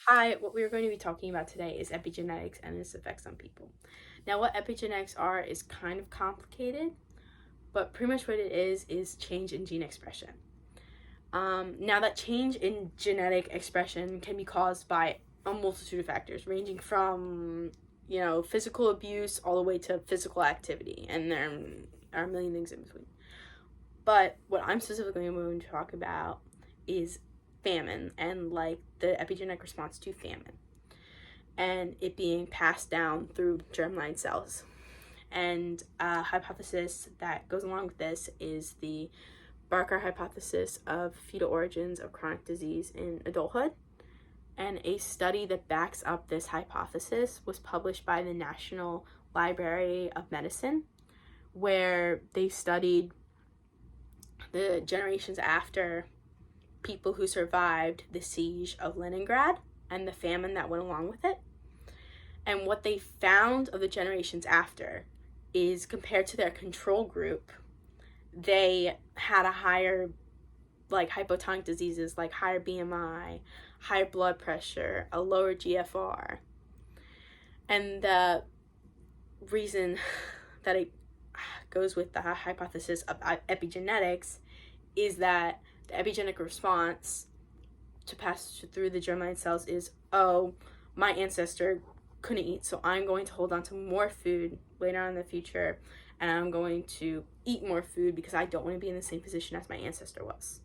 Hi, what we are going to be talking about today is epigenetics and its effects on people. Now, what epigenetics are is kind of complicated, but pretty much what it is change in gene expression. Now, that change in genetic expression can be caused by a multitude of factors, ranging from, physical abuse all the way to physical activity, and there are a million things in between. But what I'm specifically going to talk about is famine and like the epigenetic response to famine and it being passed down through germline cells. And a hypothesis that goes along with this is the Barker hypothesis of fetal origins of chronic disease in adulthood. And a study that backs up this hypothesis was published by the National Library of Medicine, where they studied the generations after people who survived the siege of Leningrad and the famine that went along with it. And what they found of the generations after is, compared to their control group, they had a higher, like, hypotonic diseases, like higher BMI, higher blood pressure, a lower GFR. And the reason that it goes with the hypothesis of epigenetics is that the epigenetic response to pass through the germline cells is, oh, my ancestor couldn't eat, so I'm going to hold on to more food later on in the future, and I'm going to eat more food because I don't want to be in the same position as my ancestor was.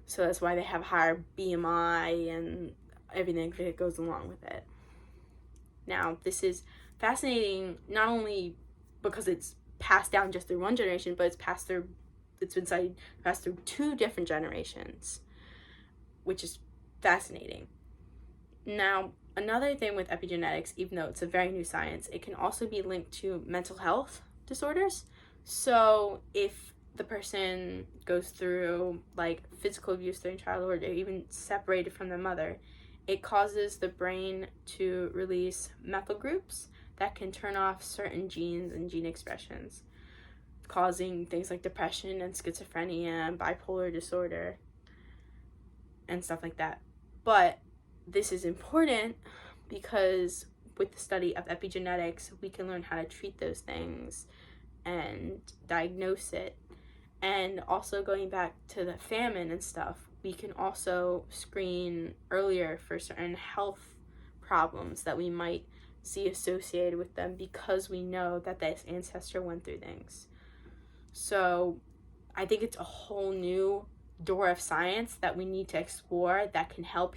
So that's why they have higher BMI and everything that goes along with it. Now, this is fascinating not only because it's passed down just through one generation, but it's passed through two different generations, which is fascinating. Now, another thing with epigenetics, even though it's a very new science, it can also be linked to mental health disorders. So if the person goes through like physical abuse during childhood or even separated from their mother, it causes the brain to release methyl groups that can turn off certain genes and gene expressions, causing things like depression and schizophrenia and bipolar disorder and stuff like that. But this is important because with the study of epigenetics, we can learn how to treat those things and diagnose it. And also, going back to the famine and stuff, we can also screen earlier for certain health problems that we might see associated with them because we know that this ancestor went through things. So I think it's a whole new door of science that we need to explore that can help